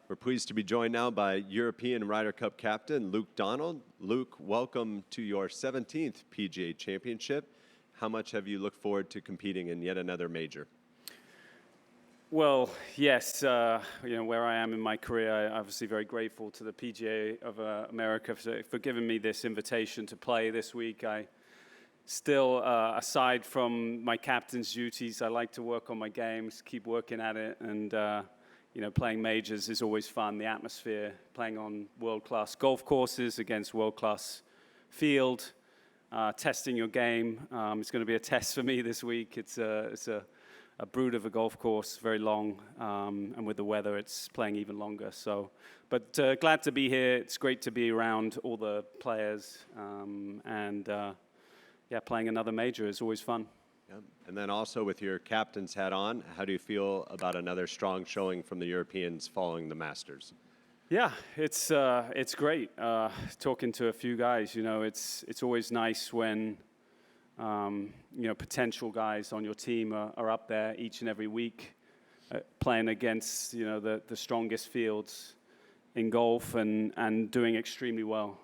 We're pleased to be joined now by European Ryder Cup captain Luke Donald. Luke, welcome to your 17th PGA Championship. How much have you looked forward to competing in yet another major? Well, yes, where I am in my career, I'm obviously very grateful to the PGA of America for giving me this invitation to play this week. I still, aside from my captain's duties, I like to work on my games, keep working at it, and playing majors is always fun. The atmosphere, playing on world-class golf courses against world-class field, testing your game. It's going to be a test for me this week. It's a brute of a golf course, very long, and with the weather, it's playing even longer. But glad to be here. It's great to be around all the players, playing another major is always fun. Yeah. And then also with your captain's hat on, how do you feel about another strong showing from the Europeans following the Masters? Yeah, it's great. Talking to a few guys, it's always nice when potential guys on your team are up there each and every week, playing against the strongest fields in golf and doing extremely well.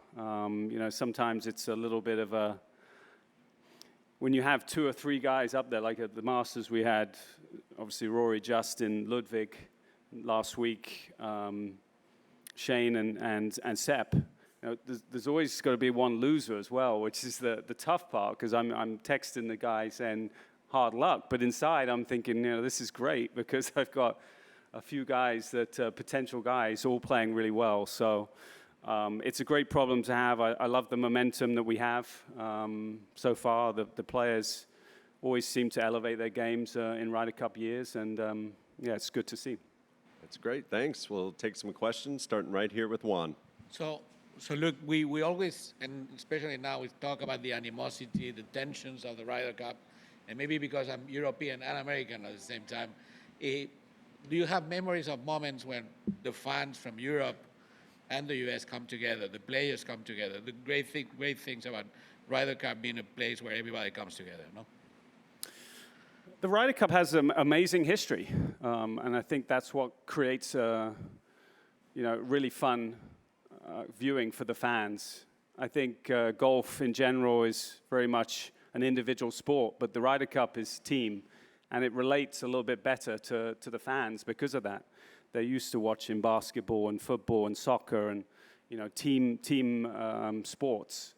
Sometimes it's a little bit of a, when you have two or three guys up there, like at the Masters we had, obviously Rory, Justin, Ludwig last week, Shane and Sepp. There's always got to be one loser as well, which is the tough part, because I'm texting the guy saying hard luck, but inside I'm thinking, this is great because I've got a few guys that potential guys all playing really well. So it's a great problem to have. I love the momentum that we have so far. The players always seem to elevate their games in Ryder Cup years, and it's good to see. That's great. Thanks. We'll take some questions, starting right here with Juan. So look, we always, and especially now, we talk about the animosity, the tensions of the Ryder Cup, and maybe because I'm European and American at the same time, do you have memories of moments when the fans from Europe and the US come together, the players come together, the great things about Ryder Cup being a place where everybody comes together, no? The Ryder Cup has an amazing history, and I think that's what creates really fun viewing for the fans. I think golf in general is very much an individual sport, but the Ryder Cup is team, and it relates a little bit better to the fans because of that. They're used to watching basketball and football and soccer and team sports,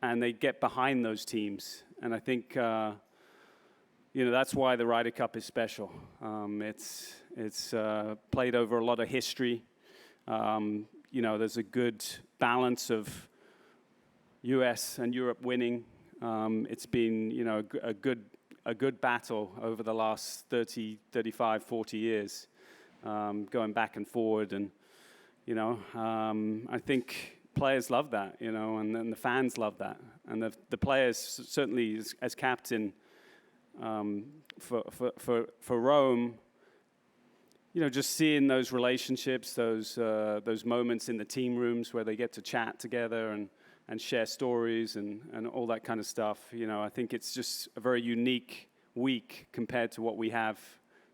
and they get behind those teams. And I think that's why the Ryder Cup is special. It's played over a lot of history. There's a good balance of U.S. and Europe winning. It's been a good battle over the last 30, 35, 40 years. Going back and forward, and I think players love that, and then the fans love that, and the players certainly as captain for Rome, just seeing those relationships, those moments in the team rooms where they get to chat together and share stories and all that kind of stuff. I think it's just a very unique week compared to what we have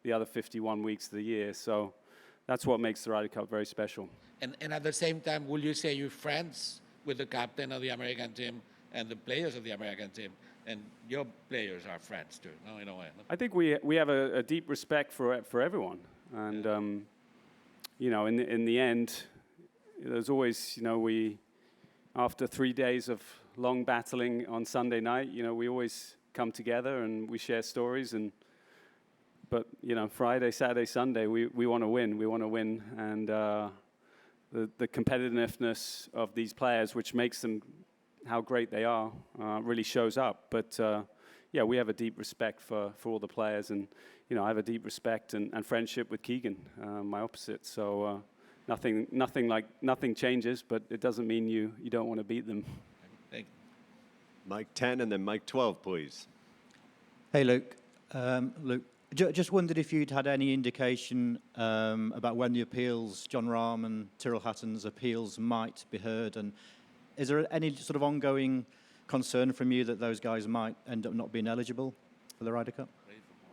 the other 51 weeks of the year. So that's what makes the Ryder Cup very special. And at the same time, will you say you're friends with the captain of the American team and the players of the American team? And your players are friends too, no, in a way. No? I think we have a deep respect for everyone. And, in the end, there's always, after 3 days of long battling on Sunday night, we always come together and we share stories. But Friday, Saturday, Sunday, we want to win. We want to win, and the competitiveness of these players, which makes them how great they are, really shows up. But we have a deep respect for all the players, and I have a deep respect and friendship with Keegan, my opposite. So nothing changes, but it doesn't mean you don't want to beat them. Thank you. Mike 10 and then Mike 12, please. Hey, Luke. Luke. Just wondered if you'd had any indication about when the appeals, John Rahm and Tyrrell Hatton's appeals, might be heard, and is there any sort of ongoing concern from you that those guys might end up not being eligible for the Ryder Cup?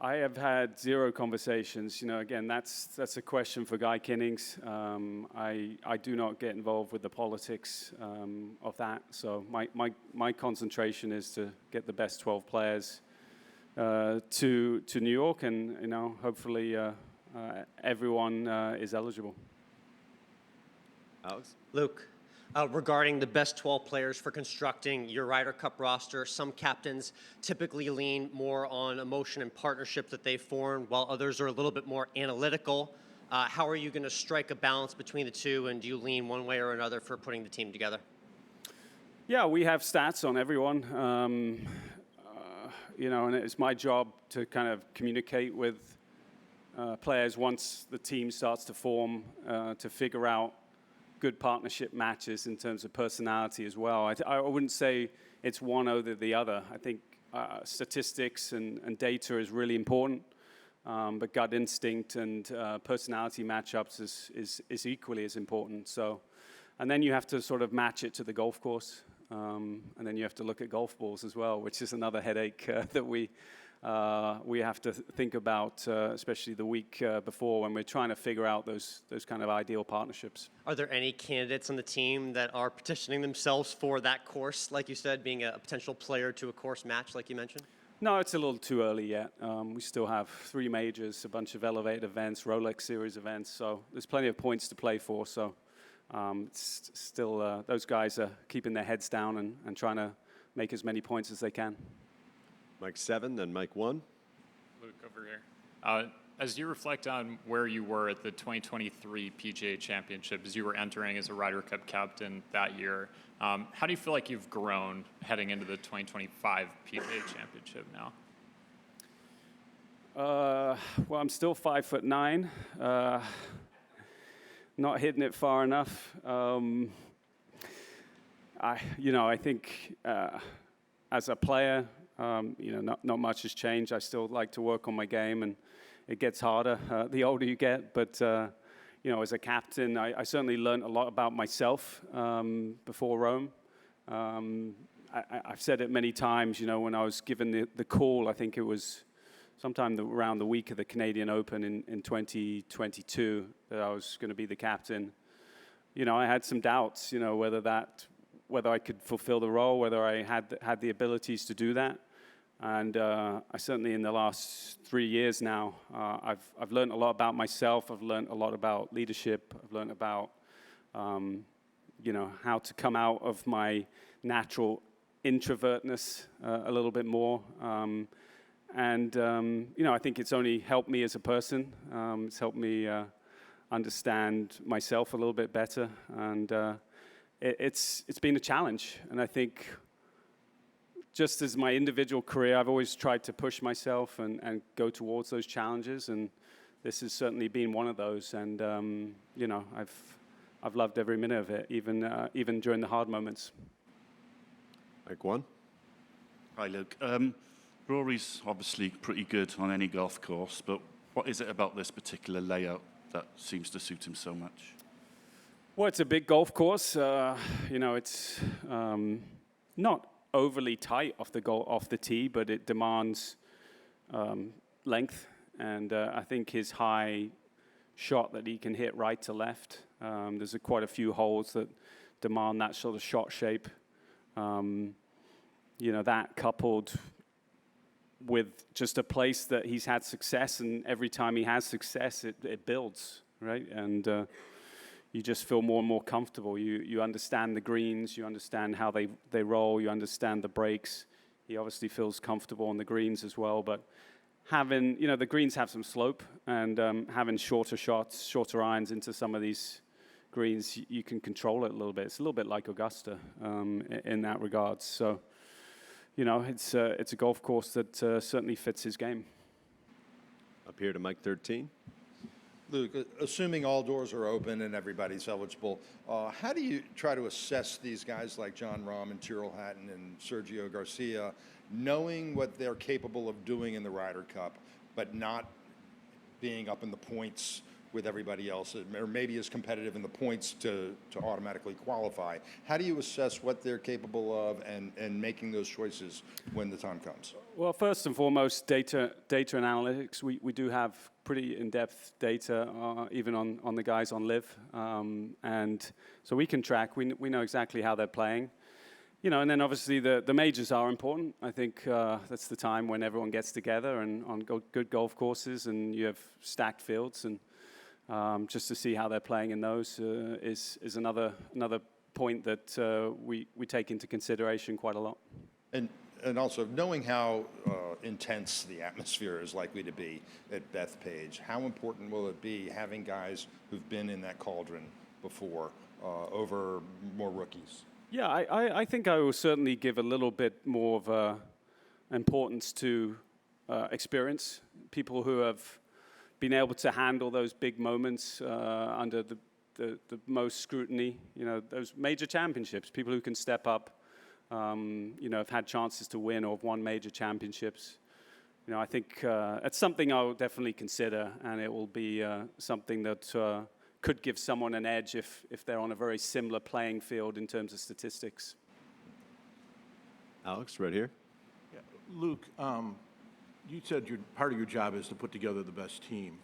I have had zero conversations. You know, again, that's a question for Guy Kinnings. I do not get involved with the politics of that. So my concentration is to get the best 12 players to New York, and you know, hopefully everyone is eligible. Alex? Luke, regarding the best 12 players for constructing your Ryder Cup roster, some captains typically lean more on emotion and partnership that they formed, while others are a little bit more analytical. How are you going to strike a balance between the two, and do you lean one way or another for putting the team together? Yeah, we have stats on everyone. You know, and it's my job to kind of communicate with players once the team starts to form, to figure out good partnership matches in terms of personality as well. I wouldn't say it's one over the other. I think statistics and data is really important, but gut instinct and personality matchups is equally as important. So, and then you have to sort of match it to the golf course, and then you have to look at golf balls as well, which is another headache that we have to think about, especially the week before when we're trying to figure out those kind of ideal partnerships. Are there any candidates on the team that are petitioning themselves for that course, like you said, being a potential player to a course match, like you mentioned? No, it's a little too early yet. We still have 3 majors, a bunch of elevated events, Rolex Series events, so there's plenty of points to play for. So it's still, those guys are keeping their heads down and trying to make as many points as they can. Mike 7, then Mike 1. Luke, over here. As you reflect on where you were at the 2023 PGA Championship, as you were entering as a Ryder Cup captain that year, how do you feel like you've grown heading into the 2025 PGA Championship now? Well, I'm still 5'9", not hitting it far enough. I think as a player, not much has changed. I still like to work on my game, and it gets harder the older you get. But as a captain, I certainly learned a lot about myself before Rome. I've said it many times. When I was given the call, I think it was sometime around the week of the Canadian Open in 2022 that I was going to be the captain. I had some doubts. Whether I could fulfill the role, whether I had the abilities to do that. And I certainly in the last 3 years now, I've learned a lot about myself. I've learned a lot about leadership. I've learned about, how to come out of my natural introvertness a little bit more. I think it's only helped me as a person. It's helped me understand myself a little bit better. And it's been a challenge, and I think just as my individual career, I've always tried to push myself and go towards those challenges, and this has certainly been one of those. And I've loved every minute of it, even during the hard moments. Mike 1. Hi, Luke. Rory's obviously pretty good on any golf course, but what is it about this particular layout that seems to suit him so much? Well, it's a big golf course. It's not overly tight off the tee, but it demands length. And I think his high shot that he can hit right to left, there's quite a few holes that demand that sort of shot shape. That coupled with just a place that he's had success, and every time he has success, it builds, right? And you just feel more and more comfortable. You understand the greens, you understand how they roll, you understand the breaks. He obviously feels comfortable on the greens as well, but having, the greens have some slope, and having shorter shots, shorter irons into some of these greens, you can control it a little bit. It's a little bit like Augusta in that regard. So, it's a golf course that certainly fits his game. Up here to Mike 13. Luke, assuming all doors are open and everybody's eligible, how do you try to assess these guys like Jon Rahm and Tyrrell Hatton and Sergio Garcia, knowing what they're capable of doing in the Ryder Cup, but not being up in the points with everybody else, or maybe is competitive in the points to automatically qualify. How do you assess what they're capable of and making those choices when the time comes? Well, first and foremost, data and analytics. We do have pretty in-depth data, even on the guys on Live, and so we can track. We know exactly how they're playing, you know. And then obviously the majors are important. I think that's the time when everyone gets together and on good golf courses, and you have stacked fields, and just to see how they're playing in those is another point that we take into consideration quite a lot. And also knowing how intense the atmosphere is likely to be at Bethpage, how important will it be having guys who've been in that cauldron before over more rookies? Yeah, I think I will certainly give a little bit more of importance to experience, people who have been able to handle those big moments under the most scrutiny, you know, those major championships, people who can step up. You know, have had chances to win or have won major championships. You know, I think it's something I'll definitely consider, and it will be something that could give someone an edge if they're on a very similar playing field in terms of statistics. Alex, right here. Yeah. Luke, you said part of your job is to put together the best team.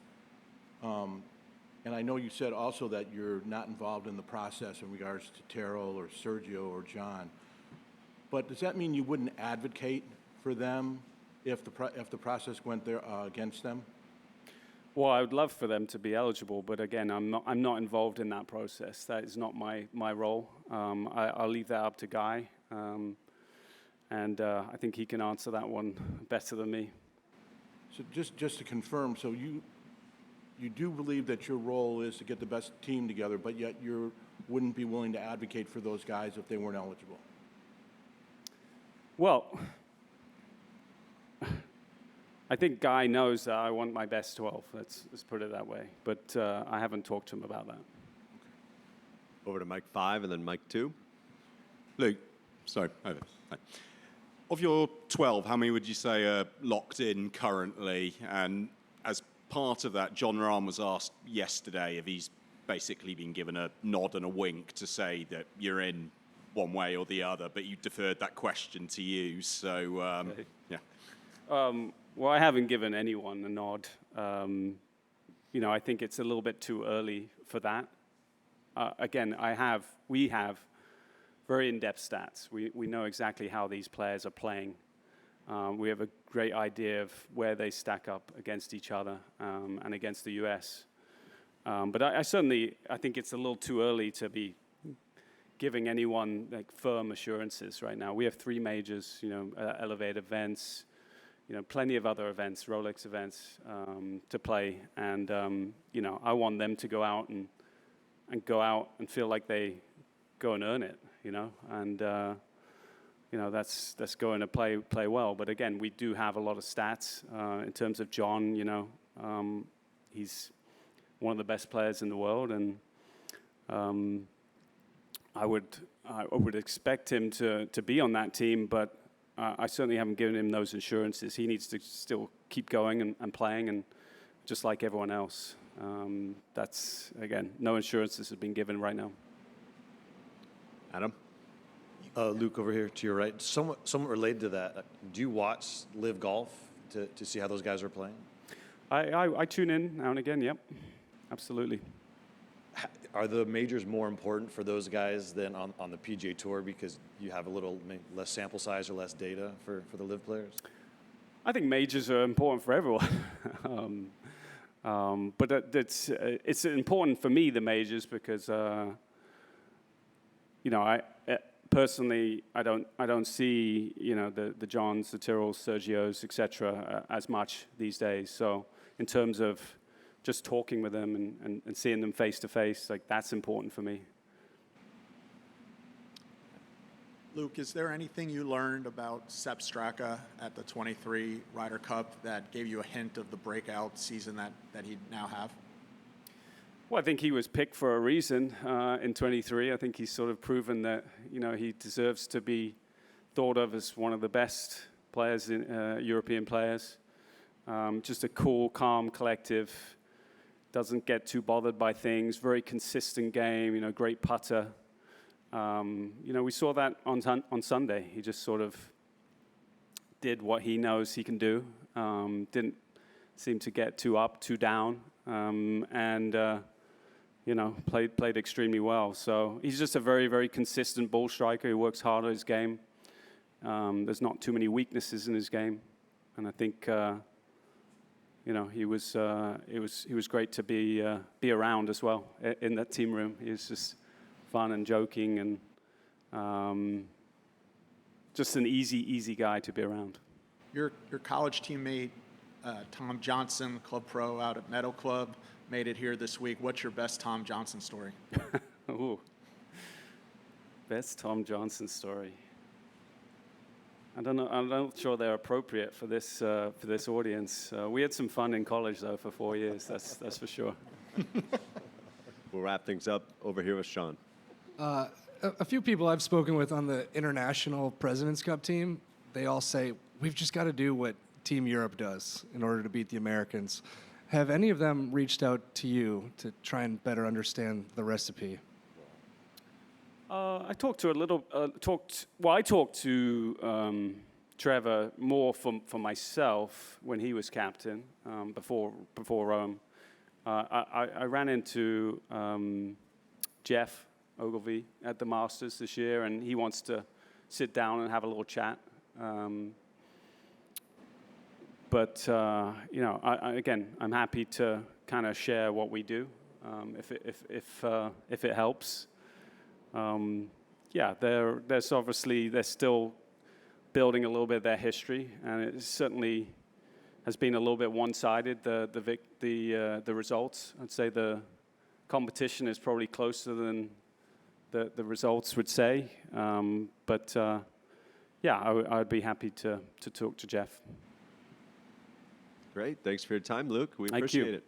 And I know you said also that you're not involved in the process in regards to Terrell or Sergio or John. But does that mean you wouldn't advocate for them if the process went there against them? Well, I would love for them to be eligible, but again, I'm not involved in that process. That is not my role. I'll leave that up to Guy, and I think he can answer that one better than me. So just to confirm, so you do believe that your role is to get the best team together, but yet you wouldn't be willing to advocate for those guys if they weren't eligible? Well, I think Guy knows that I want my best 12. Let's put it that way. But I haven't talked to him about that. Over to Mike 5 and then Mike 2. Luke, sorry, over. Hi. Of your 12, how many would you say are locked in currently? And as part of that, John Rahm was asked yesterday if he's basically been given a nod and a wink to say that you're in one way or the other, but you deferred that question to you. So, Okay. yeah. Well, I haven't given anyone a nod. You know, I think it's a little bit too early for that. Again, we have very in-depth stats. We know exactly how these players are playing. We have a great idea of where they stack up against each other and against the US. But I think it's a little too early to be giving anyone like firm assurances right now. We have 3 majors, you know, Elevate events, you know, plenty of other events, Rolex events to play, and you know, I want them to go out and feel like they go and earn it, you know, and you know, that's going to play well. But again, we do have a lot of stats in terms of John. You know, he's one of the best players in the world, and I would expect him to be on that team, but I certainly haven't given him those assurances. He needs to still keep going and playing, and just like everyone else. That's, again, no assurances have been given right now. Adam? Luke, over here to your right. Somewhat related to that, do you watch Live Golf to see how those guys are playing? I tune in now and again, yep. Absolutely. Are the majors more important for those guys than on the PGA Tour because you have a little less sample size or less data for the Live players? I think majors are important for everyone. But it's important for me, the majors, because you know, I personally I don't see, you know, the Johns, the Tyrrells, Sergios, etc. As much these days. So in terms of just talking with them and seeing them face to face, like, that's important for me. Luke, is there anything you learned about Sepp Straka at the 23 Ryder Cup that gave you a hint of the breakout season that he'd now have? Well, I think he was picked for a reason in 23. I think he's sort of proven that, you know, he deserves to be thought of as one of the best players, European players. Just a cool, calm, collective, doesn't get too bothered by things, very consistent game, you know, great putter. You know, we saw that on Sunday. He just sort of did what he knows he can do. Didn't seem to get too up, too down, and you know, played extremely well. So he's just a very, very consistent ball striker who works hard at his game. There's not too many weaknesses in his game, and I think you know, he was great to be around as well in that team room. He was just fun and joking, and just an easy guy to be around. Your college teammate, Tom Johnson, club pro out at Meadow Club, made it here this week. What's your best Tom Johnson story? Ooh. Best Tom Johnson story. I don't know. I'm not sure they're appropriate for this audience. We had some fun in college though for 4 years. That's for sure. We'll wrap things up over here with Sean. A few people I've spoken with on the International President's Cup team, they all say, we've just got to do what Team Europe does in order to beat the Americans. Have any of them reached out to you to try and better understand the recipe? I talked to I talked to Trevor more for myself when he was captain before Rome. I ran into Jeff Ogilvy at the Masters this year, and he wants to sit down and have a little chat. But you know, again, I'm happy to kind of share what we do if it helps. Yeah, they're still building a little bit of their history, and it certainly has been a little bit one-sided. The results, I'd say, the competition is probably closer than the results would say. But yeah, I'd be happy to talk to Jeff. Great. Thanks for your time, Luke. We Thank appreciate you. it.